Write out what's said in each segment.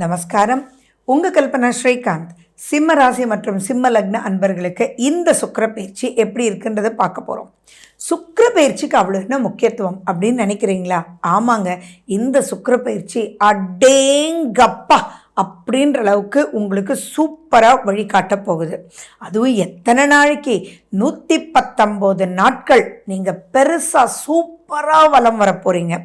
நமஸ்காரம். உங்கள் கல்பனா ஸ்ரீகாந்த். சிம்ம ராசி மற்றும் சிம்ம லக்ன அன்பர்களுக்கு இந்த சுக்கிர பயிற்சி எப்படி இருக்குன்றதை பார்க்க போகிறோம். சுக்கிர பயிற்சிக்கு அவ்வளோ என்ன முக்கியத்துவம் அப்படின்னு நினைக்கிறீங்களா? ஆமாங்க, இந்த சுக்கிர பயிற்சி அடேங்கப்பா அப்படின்ற அளவுக்கு உங்களுக்கு சூப்பராக வழிகாட்ட போகுது. அதுவும் எத்தனை நாளைக்கு? 119 நாட்கள் நீங்கள் பெருசாக சூப்பராக வலம் வர போகிறீங்க.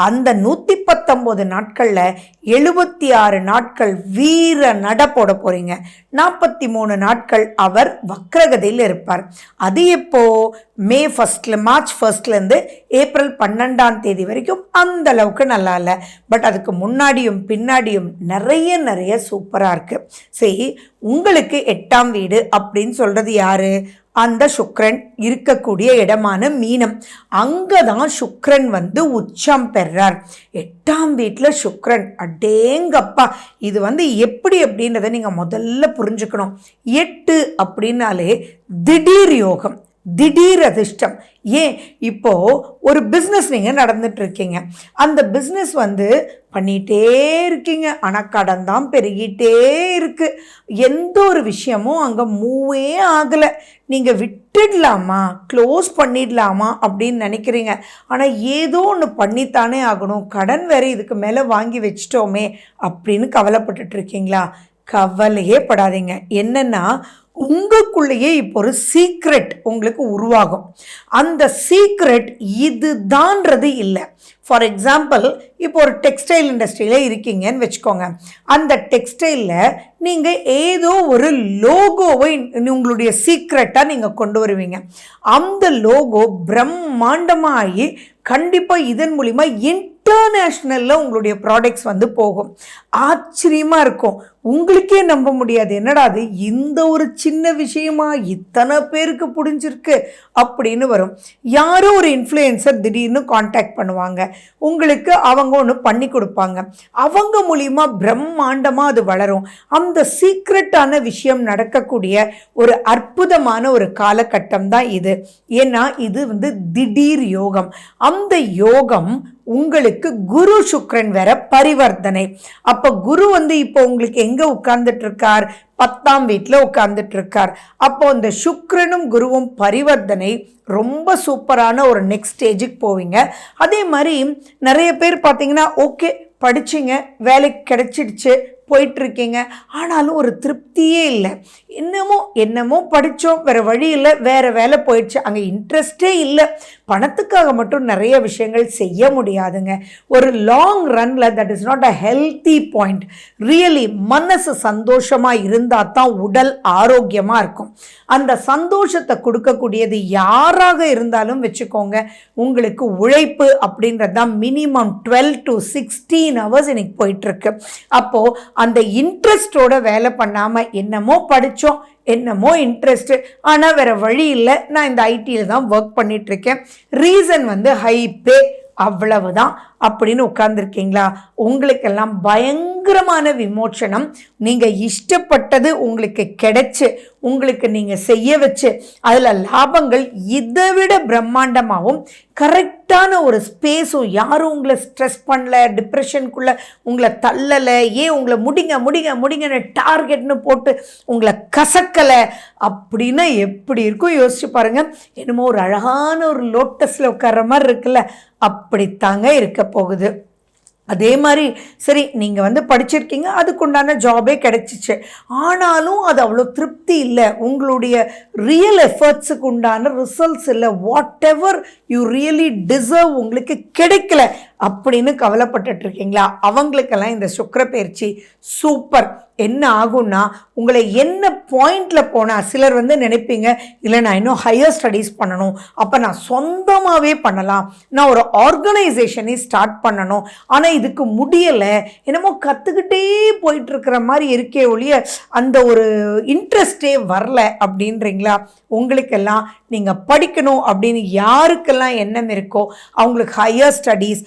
அந்த 119 நாட்களில் 76 நாட்கள் வீர நட போட போகிறீங்க. 43 நாட்கள் அவர் வக்ரகதியில் இருப்பார். அது எப்போ? மே 1 மார்ச் 1 ஏப்ரல் 12 வரைக்கும் அந்த அளவுக்கு நல்லா இல்லை. பட் அதுக்கு முன்னாடியும் பின்னாடியும் நிறைய சூப்பராக இருக்குது. சரி, உங்களுக்கு 8ஆம் வீடு அப்படின்னு சொல்கிறது யாரு? அந்த சுக்கிரன் இருக்கக்கூடிய இடமான மீனம். அங்கே தான் சுக்கிரன் உச்சம் பெறார். 8ஆம் வீட்டில் சுக்கிரன். அடேங்கப்பா! இது எப்படி அப்படின்றத நீங்கள் முதல்ல புரிஞ்சுக்கணும். 8 அப்படின்னாலே திடீர் யோகம், திடீர் அதிர்ஷ்டம். ஏன், இப்போ ஒரு பிஸ்னஸ் நீங்கள் நடந்துட்டு இருக்கீங்க. அந்த பிஸ்னஸ் பண்ணிகிட்டே இருக்கீங்க, ஆனால் கடன் தான் பெருகிட்டே இருக்கு. எந்த ஒரு விஷயமும் அங்கே மூவே ஆகலை. நீங்கள் விட்டுடலாமா, க்ளோஸ் பண்ணிடலாமா அப்படின்னு நினைக்கிறீங்க. ஆனால் ஏதோ ஒன்று பண்ணித்தானே ஆகணும், கடன் வேற இதுக்கு மேலே வாங்கி வச்சிட்டோமே அப்படின்னு கவலைப்பட்டுட்டு இருக்கீங்களா? கவலையே படாதீங்க. என்னன்னா, உங்களுக்குள்ளேயே இப்போ ஒரு சீக்ரெட் உங்களுக்கு உருவாகும். அந்த சீக்ரெட் இதுதான்றது இல்லை. ஃபார் எக்ஸாம்பிள், இப்போ ஒரு டெக்ஸ்டைல் இண்டஸ்ட்ரியில் இருக்கீங்கன்னு வச்சுக்கோங்க. அந்த டெக்ஸ்டைலில் நீங்கள் ஏதோ ஒரு லோகோவை உங்களுடைய சீக்ரெட்டாக நீங்கள் கொண்டு வருவீங்க. அந்த லோகோ பிரம்மாண்டமாகி கண்டிப்பாக இதன் மூலிமா இன்டர்நேஷ்னலில் உங்களுடைய ப்ராடக்ட்ஸ் போகும். ஆச்சரியமாக இருக்கும், உங்களுக்கே நம்ப முடியாது. என்னடா அது, இந்த ஒரு சின்ன விஷயமா இத்தனை பேருக்கு பிடிச்சிருக்கு அப்படின்னு வரும். யாரோ ஒரு இன்ஃப்ளூயன்சர் திடீர்னு காண்டாக்ட் பண்ணுவாங்க, உங்களுக்கு அவங்க ஒன்று பண்ணி கொடுப்பாங்க. அவங்க மூலிமா பிரம்மாண்டமாக அது வளரும். அந்த சீக்ரெட்டான விஷயம் நடக்கக்கூடிய ஒரு அற்புதமான ஒரு காலகட்டம் தான் இது. ஏன்னா இது திடீர் யோகம். அந்த யோகம் உங்களுக்கு குரு சுக்கிரன் வேற பரிவர்த்தனை. அப்ப குரு இப்போ உங்களுக்கு எங்க உட்கார்ந்துட்டு இருக்கார்? 10ஆம் வீட்டில் உட்கார்ந்துட்டு இருக்கார். அப்போ இந்த சுக்கிரனும் குருவும் பரிவர்த்தனை ரொம்ப சூப்பரான ஒரு நெக்ஸ்ட் ஸ்டேஜுக்கு போவீங்க. அதே மாதிரி நிறைய பேர் பார்த்தீங்கன்னா, ஓகே படிச்சிங்க, வேலைக்கு கிடைச்சிடுச்சு, போயிட்டுருக்கீங்க, ஆனாலும் ஒரு திருப்தியே இல்லை. என்னமோ படித்தோம், வேறு வழி இல்லை, வேறு வேலை போயிடுச்சு, அங்கே இன்ட்ரெஸ்டே இல்லை. பணத்துக்காக மட்டும் நிறைய விஷயங்கள் செய்ய முடியாதுங்க. ஒரு லாங் ரன்னில் that is not a healthy point. Really மனசு சந்தோஷமாக இருந்தால் தான் உடல் ஆரோக்கியமாக இருக்கும். அந்த சந்தோஷத்தை கொடுக்கக்கூடியது யாராக இருந்தாலும் வச்சுக்கோங்க, உங்களுக்கு உழைப்பு அப்படின்றது தான் மினிமம் 12 to 16 hours இன்னைக்கு போயிட்டுருக்கு. அப்போது அந்த இன்ட்ரெஸ்டோட வேலை பண்ணாமல் என்னமோ படித்தோம், என்னமோ இன்ட்ரெஸ்ட்டு, ஆனால் வேறு வழி இல்லை, நான் இந்த ஐடியில் தான் ஒர்க் பண்ணிகிட்ருக்கேன், ரீசன் ஹை பே, அவ்வளவுதான் அப்படின்னு உட்கார்ந்துருக்கீங்களா? உங்களுக்கெல்லாம் பயங்கரமான விமோச்சனம். நீங்கள் இஷ்டப்பட்டது உங்களுக்கு கிடைச்சு, உங்களுக்கு நீங்கள் செய்ய வச்சு அதில் லாபங்கள் இதை விட பிரம்மாண்டமாகவும் கரெக்டான ஒரு ஸ்பேஸும், யாரும் உங்களை ஸ்ட்ரெஸ் பண்ணல, டிப்ரெஷனுக்குள்ளே உங்களை தள்ளலை, ஏன் உங்களை முடிங்கன்னு டார்கெட்னு போட்டு உங்களை கசக்கலை அப்படின்னா எப்படி இருக்கும் யோசிச்சு பாருங்கள். என்னமோ ஒரு அழகான ஒரு லோட்டஸில் உட்கார்ற மாதிரி இருக்குல்ல, அப்படித்தாங்க இருக்க போகுது. அதே மாதிரி சரி, நீங்கள் படிச்சிருக்கீங்க, அதுக்குண்டான ஜாபே கிடைச்சிச்சு, ஆனாலும் அது அவ்வளோ திருப்தி இல்லை, உங்களுடைய ரியல் எஃபர்ட்ஸுக்கு உண்டான ரிசல்ட்ஸ் இல்லை, what ever you really deserve உங்களுக்கு கிடைக்கல அப்படின்னு கவலைப்பட்டுட்ருக்கீங்களா? அவங்களுக்கெல்லாம் இந்த சுக்கிர பயிற்சி சூப்பர். என்ன ஆகும்னா, உங்களை என்ன பாயிண்டில் போனால், சிலர் நினைப்பீங்க, இல்லை நான் இன்னும் ஹையர் ஸ்டடீஸ் பண்ணணும், அப்போ நான் சொந்தமாகவே பண்ணலாம், நான் ஒரு ஆர்கனைசேஷனே ஸ்டார்ட் பண்ணணும், ஆனால் இதுக்கு முடியலை, என்னமோ கற்றுக்கிட்டே போயிட்டுருக்கிற மாதிரி இருக்கே ஒழிய அந்த ஒரு இன்ட்ரெஸ்டே வரல அப்படின்றீங்களா? உங்களுக்கெல்லாம் நீங்கள் படிக்கணும் அப்படின்னு யாருக்கெல்லாம் எண்ணம் இருக்கோ அவங்களுக்கு ஹையர் ஸ்டடீஸ்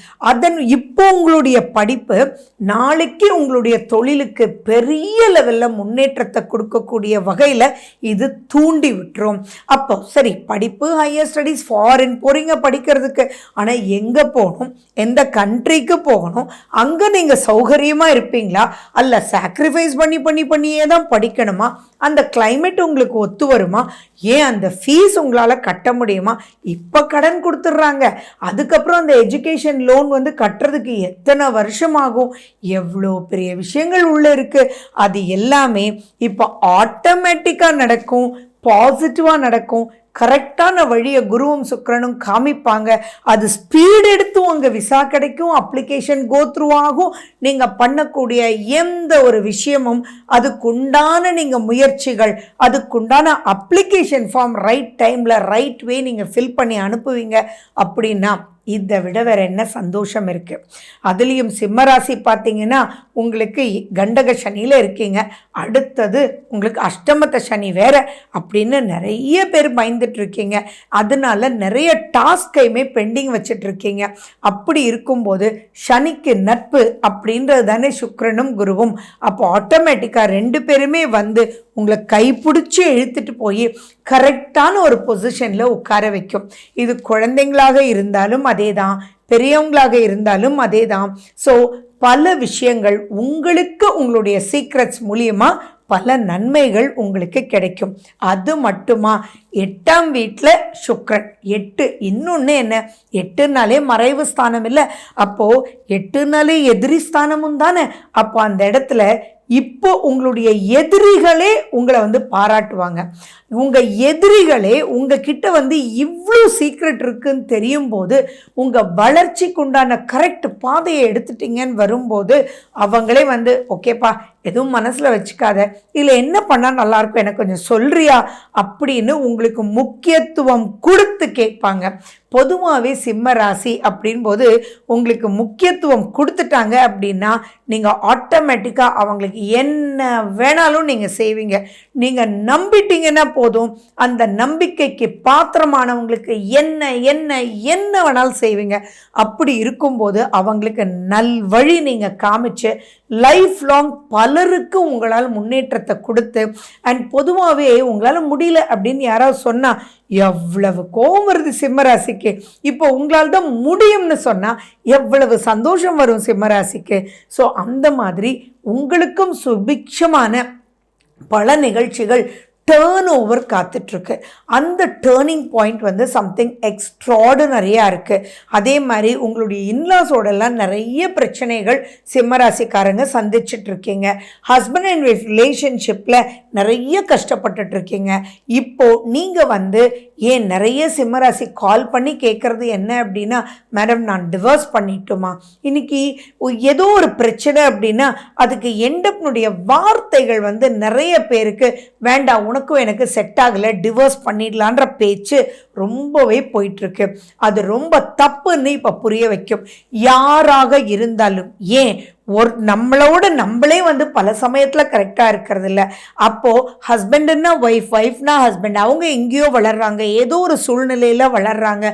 இப்போ உங்களுடைய படிப்பு நாளைக்கு உங்களுடைய தொழிலுக்கு பெரிய லெவலில் முன்னேற்றத்தை கொடுக்கக்கூடிய வகையில் இது தூண்டி விட்டுரும். அப்போ சரி, படிப்பு, ஹையர் ஸ்டடீஸ், ஃபாரின் போகிறீங்க படிக்கிறதுக்கு, ஆனால் எங்கே போகணும், எந்த கண்ட்ரிக்கு போகணும், அங்கே நீங்கள் சௌகரியமாக இருப்பீங்களா, அல்ல சாக்ரிஃபைஸ் பண்ணியே தான் படிக்கணுமா, அந்த கிளைமேட் உங்களுக்கு ஒத்து வருமா, ஏன் அந்த ஃபீஸ் உங்களால் கட்ட முடியுமா? இப்போ கடன் கொடுத்துட்றாங்க, அதுக்கப்புறம் அந்த எஜுகேஷன் லோன் வந்து கட்டுறதுக்கு எத்தனை வருஷம் ஆகும், எவ்வளோ பெரிய விஷயங்கள் உள்ளே இருக்குது. அது எல்லாமே இப்போ ஆட்டோமேட்டிக்காக நடக்கும், பாசிட்டிவாக நடக்கும். கரெக்டான வழியை குருவும் சுக்கிரனும் காமிப்பாங்க. அது ஸ்பீட் எடுத்து உங்கள் விசா கிடைக்கும், அப்ளிகேஷன் கோத்ரூ ஆகும். நீங்கள் பண்ணக்கூடிய எந்த ஒரு விஷயமும் அதுக்குண்டான நீங்கள் முயற்சிகள், அதுக்குண்டான அப்ளிகேஷன் ஃபார்ம் ரைட் டைமில் ரைட் வே நீங்கள் ஃபில் பண்ணி அனுப்புவீங்க. அப்படின்னா இதை விட வேறு என்ன சந்தோஷம் இருக்குது? அதுலேயும் சிம்மராசி பார்த்தீங்கன்னா உங்களுக்கு கண்டக சனியில் இருக்கீங்க, அடுத்தது உங்களுக்கு அஷ்டமத்த சனி வேறு அப்படின்னு நிறைய பேர் பயந்துட்டுருக்கீங்க. அதனால நிறைய டாஸ்கையுமே பெண்டிங் வச்சிட்ருக்கீங்க. அப்படி இருக்கும்போது சனிக்கு நட்பு அப்படின்றது தானே சுக்கிரனும் குருவும். அப்போ ஆட்டோமேட்டிக்காக ரெண்டு பேருமே வந்து உங்களை கைப்பிடிச்சி இழுத்துட்டு போய் கரெக்டான ஒரு பொசிஷனில் உட்கார வைக்கும். இது குழந்தைங்களாக இருந்தாலும் அதே தான், பெரியவங்களாக இருந்தாலும் அதே தான். ஸோ பல விஷயங்கள் உங்களுக்கு உங்களுடைய சீக்ரெட்ஸ் மூலியமாக பல நன்மைகள் உங்களுக்கு கிடைக்கும். அது மட்டுமா, 8ஆம் வீட்டில் சுக்கிரன், 8 இன்னொன்று என்ன, 8னாலே மறைவு ஸ்தானம் இல்லை, அப்போது 8னாலே எதிரி ஸ்தானமும் தானே. அப்போ அந்த இடத்துல இப்போ உங்களுடைய எதிரிகளே உங்களை வந்து பாராட்டுவாங்க. உங்கள் எதிரிகளே உங்ககிட்ட வந்து இவ்வளோ சீக்ரெட் இருக்குன்னு தெரியும் போது, உங்கள் வளர்ச்சிக்கு உண்டான கரெக்ட் பாதையை எடுத்துட்டீங்கன்னு வரும்போது அவங்களே வந்து ஓகேப்பா, எதுவும் மனசில் வச்சுக்காத, இல்லை என்ன பண்ணால் நல்லாயிருக்கும் எனக்கு கொஞ்சம் சொல்கிறியா அப்படின்னு உங்களுக்கு முக்கியத்துவம் கொடுத்து கேட்பாங்க. பொதுவாகவே சிம்ம ராசி அப்படின்போது உங்களுக்கு முக்கியத்துவம் கொடுத்துட்டாங்க அப்படின்னா நீங்கள் ஆட்டோமேட்டிக்காக அவங்களுக்கு என்ன வேணாலும் நீங்கள் செய்வீங்க. நீங்கள் நம்பிட்டீங்கன்னா போதும், அந்த நம்பிக்கைக்கு பாத்திரமானவங்களுக்கு என்ன என்ன என்ன வேணாலும் செய்வீங்க. அப்படி இருக்கும்போது அவங்களுக்கு நல்வழி நீங்கள் காமிச்சு லைஃப் லாங் பலருக்கு உங்களால் முன்னேற்றத்தை கொடுத்து, அண்ட் பொதுவாகவே உங்களால் முடியல அப்படின்னு யாராவது சொன்னால் எவ்வளவு கோபம் வருது சிம்மராசிக்கு. இப்போ உங்களால் தான் முடியும்னு சொன்னால் எவ்வளவு சந்தோஷம் வரும் சிம்மராசிக்கு. ஸோ அந்த மாதிரி உங்களுக்கும் சுபிக்ஷமான பல நிகழ்ச்சிகள் டேர்ன் ஓவர் காத்துட்ருக்கு. அந்த டேர்னிங் பாயிண்ட் வந்து சம்திங் எக்ஸ்ட்ராடினரியாக இருக்குது. அதே மாதிரி உங்களுடைய இன்லாஸோடலாம் நிறைய பிரச்சனைகள் சிம்மராசிக்காரங்க சந்திச்சிட்ருக்கீங்க. ஹஸ்பண்ட் அண்ட் ஒய்ஃப் ரிலேஷன்ஷிப்பில் நிறைய கஷ்டப்பட்டுட்ருக்கீங்க. இப்போது நீங்கள் வந்து ஏன் நிறைய சிம்மராசி கால் பண்ணி கேட்குறது என்ன அப்படின்னா, மேடம் நான் டிவோர்ஸ் பண்ணிட்டோமா, இன்னைக்கு ஏதோ ஒரு பிரச்சனை அப்படின்னா அதுக்கு எண்டப்னுடைய வார்த்தைகள் வந்து நிறைய பேருக்கு வேண்டாம், உனக்கும் எனக்கு செட் ஆகலை, டிவோர்ஸ் பண்ணிடலான்ற பேச்சு ரொம்பவே போயிட்டுருக்கு. அது ரொம்ப தப்புன்னு இப்போ புரிய வைக்கும். யாராக இருந்தாலும், ஏன் நம்மளோட நம்மளே வந்து பல சமயத்தில் கரெக்டாக இருக்கிறது இல்லை. அப்போது ஹஸ்பண்டுன்னா ஒய்ஃப், ஒய்ஃப்னா ஹஸ்பண்ட், அவங்க எங்கேயோ வளர்கிறாங்க, ஏதோ ஒரு சூழ்நிலையில் வளர்கிறாங்க.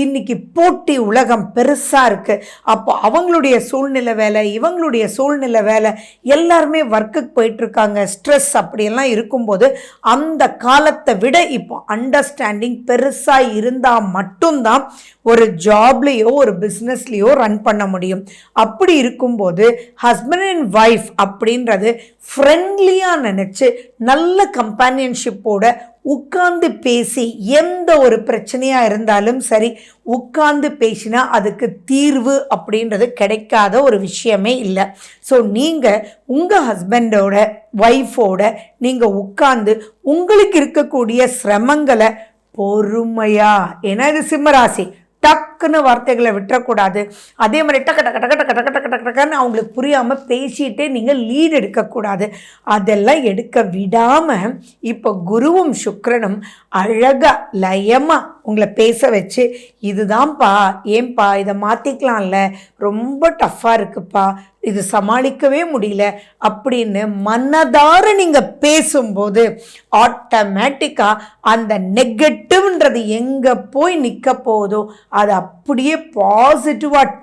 இன்றைக்கி போட்டி உலகம் பெருசாக இருக்குது. அப்போ அவங்களுடைய சூழ்நிலை வேலை, இவங்களுடைய சூழ்நிலை வேலை, எல்லாருமே ஒர்க்குக்கு போயிட்டுருக்காங்க, ஸ்ட்ரெஸ் அப்படியெல்லாம் இருக்கும்போது அந்த காலத்தை விட இப்போ அண்டர்ஸ்டாண்டிங் பெருசாக இருந்தால் மட்டும்தான் ஒரு ஜாப்லேயோ ஒரு பிஸ்னஸ்லேயோ ரன் பண்ண முடியும். அப்படி இருக்கும்போது ஹஸ்பண்ட் அண்ட் ஒய்ஃப் அப்படின்றது ஃப்ரெண்ட்லியாக நினச்சி நல்ல கம்பானியன்ஷிப்போட உட்கார்ந்து பேசி, எந்த ஒரு பிரச்சனையாக இருந்தாலும் சரி உட்கார்ந்து பேசினா அதுக்கு தீர்வு அப்படின்றது கிடைக்காத ஒரு விஷயமே இல்லை. ஸோ நீங்கள் உங்கள் ஹஸ்பண்டோட ஒய்ஃபோட நீங்கள் உட்கார்ந்து உங்களுக்கு இருக்கக்கூடிய சிரமங்களை பொறுமையாக, ஏன்னா இது சிம்மராசி, டக்குன்னு வார்த்தைகளை விட்டுறக்கூடாது. அதே மாதிரி டக்கு டக்கு டக்கு டக்கு டக்கு டக்கு டக்கு டக்குன்னு அவங்களுக்கு புரியாமல் பேசிகிட்டே நீங்கள் லீட் எடுக்கக்கூடாது. அதெல்லாம் எடுக்க விடாமல் இப்போ குருவும் சுக்கிரனும் அழகாக லயமாக உங்களை பேச வச்சு, இதுதான்ப்பா, ஏன்பா இதை மாற்றிக்கலாம்ல, ரொம்ப டஃப்பாக இருக்குப்பா, இது சமாளிக்கவே முடியல அப்படின்னு மனதார நீங்கள் பேசும்போது ஆட்டோமேட்டிக்காக அந்த நெகட்டிவ்ன்றது எங்கே போய் நிற்க போதோ அது அப்படியே பாசிட்டிவாக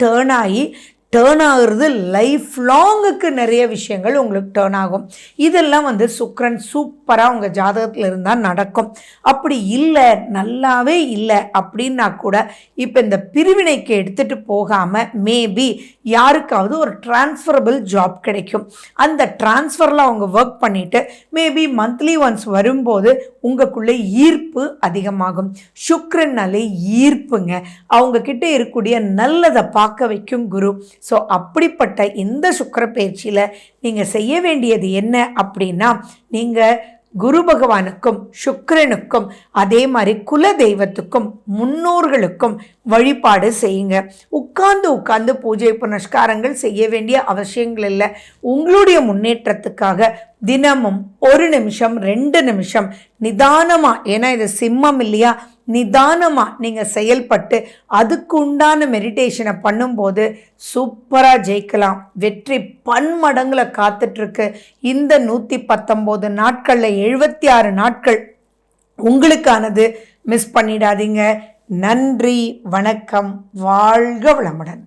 டேர்ன் ஆகுறது லைஃப் லாங்குக்கு நிறைய விஷயங்கள் உங்களுக்கு டேர்ன் ஆகும். இதெல்லாம் சுக்கிரன் சூப்பராக உங்கள் ஜாதகத்தில் இருந்தால் நடக்கும். அப்படி இல்லை, நல்லாவே இல்லை அப்படின்னா கூட இப்போ இந்த பிரிவினைக்கு எடுத்துகிட்டு போகாமல் மேபி யாருக்காவது ஒரு டிரான்ஸ்ஃபரபிள் ஜாப் கிடைக்கும். அந்த டிரான்ஸ்ஃபரில் அவங்க ஒர்க் பண்ணிவிட்டு மேபி மந்த்லி ஒன்ஸ் வரும்போது உங்களுக்குள்ளே ஈர்ப்பு அதிகமாகும். சுக்கிரனாலே ஈர்ப்புங்க, அவங்கக்கிட்ட இருக்கக்கூடிய நல்லதை பார்க்க வைக்கும் குரு. ஸோ அப்படிப்பட்ட இந்த சுக்கிர பயிற்சியில் நீங்கள் செய்ய வேண்டியது என்ன அப்படின்னா, நீங்கள் குரு பகவானுக்கும் சுக்கிரனுக்கும் அதே மாதிரி குல தெய்வத்துக்கும் முன்னோர்களுக்கும் வழிபாடு செய்யுங்க. உட்கார்ந்து பூஜை புனஸ்காரங்கள் செய்ய வேண்டிய அவசியங்கள் இல்லை. உங்களுடைய முன்னேற்றத்துக்காக தினமும் 1 நிமிஷம் 2 நிமிஷம் நிதானமாக, ஏன்னா இது சிம்மம் இல்லையா, நிதானமாக நீங்கள் செயல்பட்டு அதுக்கு உண்டான மெடிடேஷனை பண்ணும்போது சூப்பராக ஜெயிக்கலாம். வெற்றி பன்மடங்கில் காத்துட்ருக்கு. இந்த 119 நாட்களில் 76 நாட்கள் உங்களுக்கானது. மிஸ் பண்ணிடாதீங்க. நன்றி, வணக்கம், வாழ்க வளமுடன்.